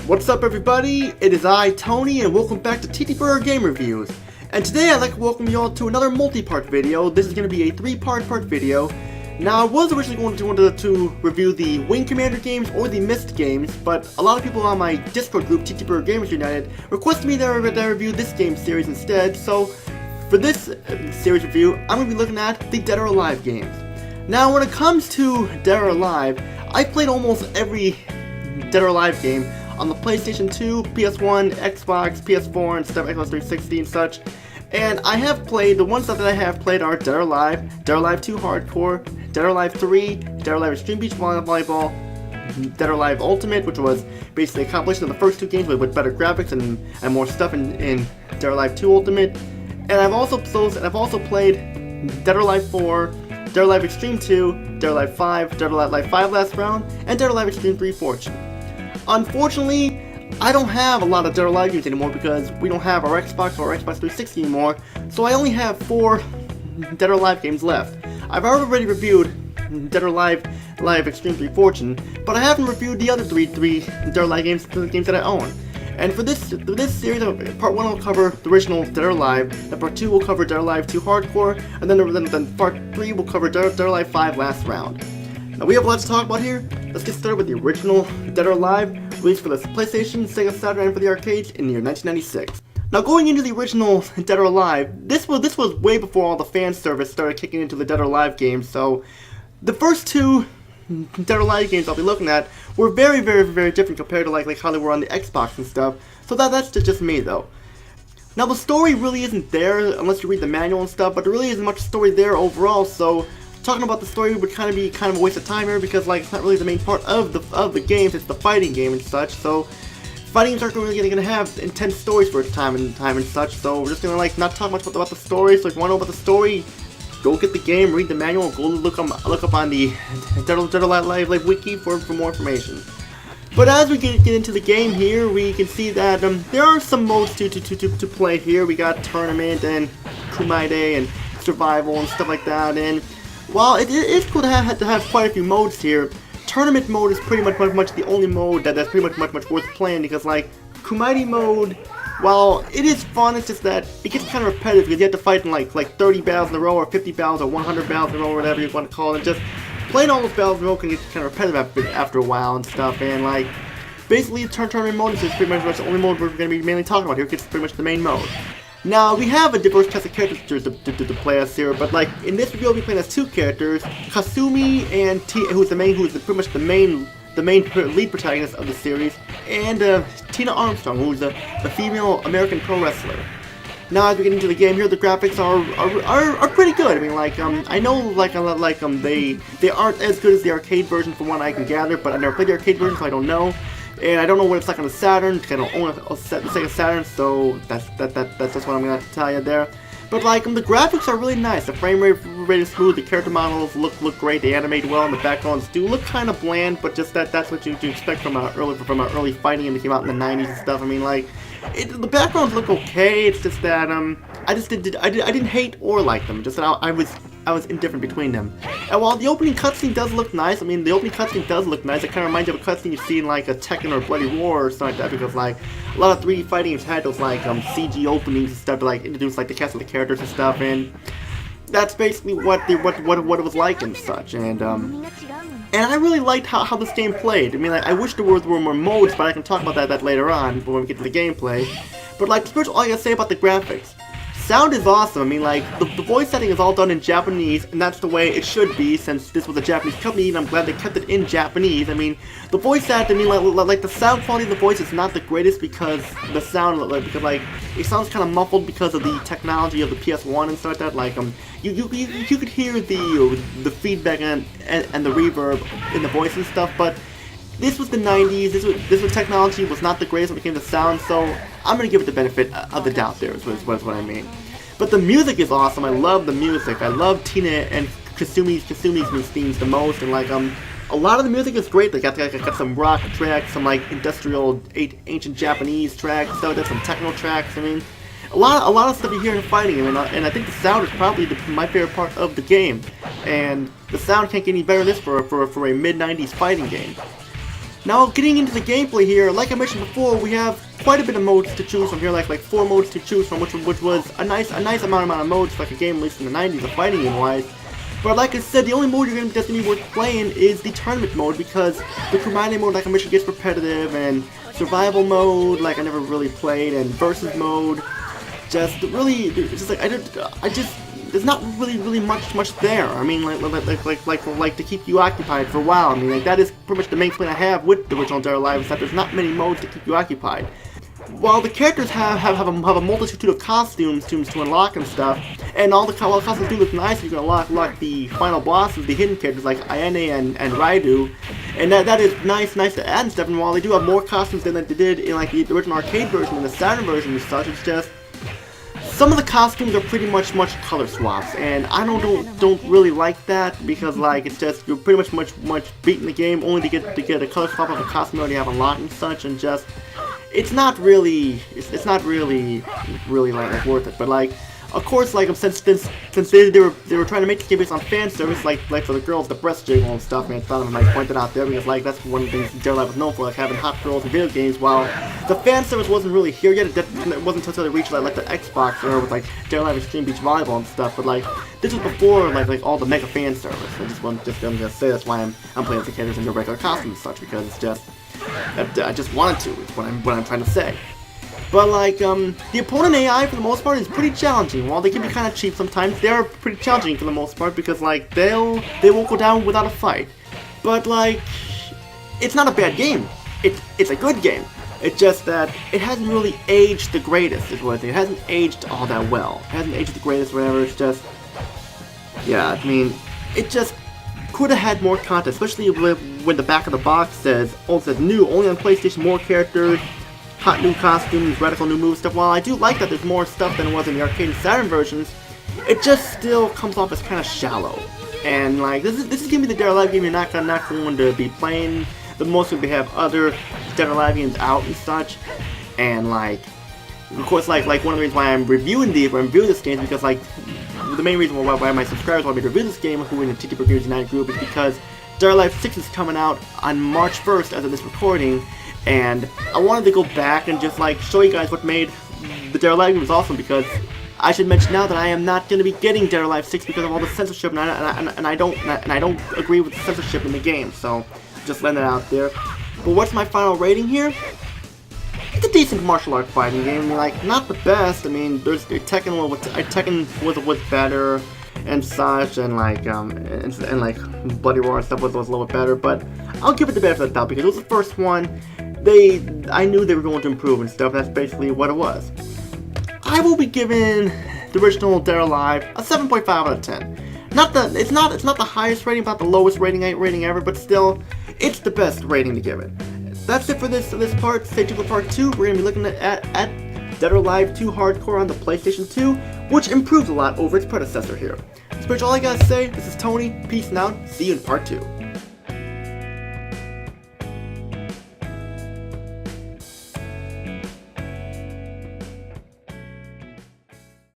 What's up everybody, it is I, Tony, and welcome back to TTBurger Game Reviews. And today I'd like to welcome you all to another multi-part video. This is going to be a three-part video. Now I was originally going to review the Wing Commander games or the Myst games, but a lot of people on my Discord group, TTBurger Gamers United, requested me that I review this game series instead. So for this series review, I'm going to be looking at the Dead or Alive games. Now when it comes to Dead or Alive, I played almost every Dead or Alive game on the PlayStation 2, PS1, Xbox, PS4, and stuff, Xbox 360 and such. And I have played, the ones that I have played are Dead or Alive, Dead or Alive 2 Hardcore, Dead or Alive 3, Dead or Alive Extreme Beach Volleyball, Dead or Alive Ultimate, which was basically a compilation of the first two games with better graphics and more stuff in Dead or Alive 2 Ultimate. And I've also played Dead or Alive 4, Dead or Alive Extreme 2, Dead or Alive 5, Dead or Alive 5 Last Round, and Dead or Alive Extreme 3 Fortune. Unfortunately, I don't have a lot of Dead or Alive games anymore because we don't have our Xbox or Xbox 360 anymore, so I only have 4 Dead or Alive games left. I've already reviewed Dead or Alive Extreme 3 Fortune, but I haven't reviewed the other three Dead or Alive games that I own. And for this series, part 1 will cover the original Dead or Alive, and part 2 will cover Dead or Alive 2 Hardcore, and then part 3 will cover Dead or Alive 5 Last Round. Now we have a lot to talk about here. Let's get started with the original Dead or Alive, released for the PlayStation, Sega Saturn, and for the arcades in the year 1996. Now going into the original Dead or Alive, this was way before all the fan service started kicking into the Dead or Alive games, so the first two Dead or Alive games I'll be looking at were very different compared to like how they were on the Xbox and stuff, so that's just me though. Now the story really isn't there unless you read the manual and stuff, but there really isn't much story there overall, so talking about the story would be kind of a waste of time here because like it's not really the main part of the games, it's the fighting game and such, so fighting games aren't really gonna have intense stories for its time and such, so we're just gonna like not talk much about the story. So if you wanna know about the story, go get the game, read the manual, go look up on the Dead or Alive wiki for more information. But as we get into the game here, we can see that there are some modes to play here. We got tournament and Kumaide and survival and stuff like that. And while it is cool to have quite a few modes here, tournament mode is pretty much the only mode that's pretty much worth playing, because like Kumaide mode, while it is fun, it's just that it gets kind of repetitive because you have to fight in like 30 battles in a row or 50 battles or 100 battles in a row or whatever you want to call it. Just playing all those battles in a row can get kind of repetitive after a while and stuff. And like basically tournament mode is just pretty much the only mode we're going to be mainly talking about here, because it's pretty much the main mode. Now, we have a diverse cast of characters to play as here, but like in this video, we'll be playing as 2 characters, Kasumi and who's pretty much the main lead protagonist of the series, and Tina Armstrong, who's a female American pro wrestler. Now, as we get into the game here, the graphics are pretty good. I mean, like I know they aren't as good as the arcade version from what I can gather, but I never played the arcade version, so I don't know. And I don't know what it's like on the Saturn, because I don't own a Sega Saturn, so that's just what I'm going to tell you there. But like, the graphics are really nice, the frame rate is smooth, the character models look great, they animate well, and the backgrounds do look kind of bland, but just that's what you expect from an early fighting game that came out in the 90s and stuff. I mean, like, the backgrounds look okay, it's just that, I didn't hate or like them, just that I was indifferent between them. And while the opening cutscene does look nice, I mean, the opening cutscene does look nice, it kind of reminds you of a cutscene you see in like a Tekken or Bloody War or something like that, because like, a lot of 3D fighting games had those like CG openings and stuff to like introduce like the cast of the characters and stuff, and that's basically what it was like and such. And I really liked how this game played. I mean, like, I wish there were more modes, but I can talk about that later on when we get to the gameplay. But like, pretty much all I gotta say about the graphics. Sound is awesome. I mean, like, the voice setting is all done in Japanese, and that's the way it should be, since this was a Japanese company, and I'm glad they kept it in Japanese. I mean, the voice acting, I mean, like the sound quality of the voice is not the greatest because the sound, because like, it sounds kind of muffled because of the technology of the PS1 and stuff like that. Like, you could hear the feedback and the reverb in the voice and stuff, but this was the 90s, this was technology was not the greatest when it came to sound, so I'm gonna give it the benefit of the doubt there, is what I mean. But the music is awesome, I love the music, I love Tina and Kasumi's themes the most, and like, a lot of the music is great. They got some rock tracks, some like industrial, ancient Japanese tracks, so there's some techno tracks, I mean, a lot of stuff you hear in fighting, and I think the sound is probably my favorite part of the game, and the sound can't get any better than this for a mid-90s fighting game. Now, getting into the gameplay here, like I mentioned before, we have quite a bit of modes to choose from here, like 4 modes to choose from, which was a nice amount of modes for like a game released in the 90s, a fighting game wise. But like I said, the only mode that's gonna be worth playing is the tournament mode, because the Kumane mode, like I mentioned, gets repetitive, and survival mode, like I never really played, and versus mode, just really, just like there's not really much there. I mean, like to keep you occupied for a while. I mean, like that is pretty much the main point I have with the original Dead or Alive, is that there's not many modes to keep you occupied. While the characters have a multitude of costumes to unlock and stuff, and all the costumes do look nice, you can unlock the final bosses, the hidden characters like Ayane and Raidu, and that is nice to add and stuff. And while they do have more costumes than they did in like the original arcade version and the Saturn version and such, it's just some of the costumes are pretty much color swaps, and I don't really like that, because like it's just you're pretty much beating the game only to get a color swap of a costume you already have unlocked and such, and just it's not really like worth it. But like, of course, like since they were trying to make this game based on fan service, like for the girls, the breast jiggle and stuff, man, I thought I might point that out there, because like that's one of the things Dead or Alive was known for, like having hot girls in video games. While the fan service wasn't really here yet, it wasn't until they reached like the Xbox era with like Dead or Alive Extreme Beach Volleyball and stuff. But like this was before like all the mega fan service. I just want to say that's why I'm playing the characters in their regular costumes and such, because it's just I just wanted to. Is what I'm trying to say. But like, the opponent AI for the most part is pretty challenging. While they can be kind of cheap sometimes, they are pretty challenging for the most part, because like they won't go down without a fight. But like, it's not a bad game. It's a good game. It's just that it hasn't really aged the greatest, is what I think. It hasn't aged all that well. It hasn't aged the greatest, whatever. It's just, yeah, I mean, it just could have had more content, especially when the back of the box says, oh, it says new, only on PlayStation, more characters, hot new costumes, radical new moves stuff. While I do like that there's more stuff than it was in the arcade and Saturn versions, it just still comes off as kind of shallow. And like, this is gonna be the Dead or Alive game you're not going to be playing the most, when we have other Dead or Alive games out and such. And like, of course, like one of the reasons why I'm reviewing this game is because like, the main reason why my subscribers want me to review this game, who are in the TTBurger United group, is because Dead or Alive 6 is coming out on March 1st as of this recording, and I wanted to go back and just like show you guys what made the Dead or Alive games awesome, because I should mention now that I am not going to be getting Dead or Alive 6 because of all the censorship, and I don't agree with the censorship in the game, so just letting it out there. But what's my final rating here? It's a decent martial art fighting game. I mean, like, not the best. I mean, there's Tekken was better and such, and like like Bloody Roar and stuff was a little bit better. But I'll give it the benefit of the doubt, because it was the first one. I knew they were going to improve and stuff. That's basically what it was. I will be giving the original Dead or Alive a 7.5 out of 10. It's not the highest rating, not the lowest rating ever, but still, it's the best rating to give it. That's it for this part. Stay tuned for part 2. We're gonna be looking at Dead or Alive 2 Hardcore on the PlayStation 2, which improved a lot over its predecessor here. So that's all I gotta say. This is Tony. Peace and out. See you in part 2.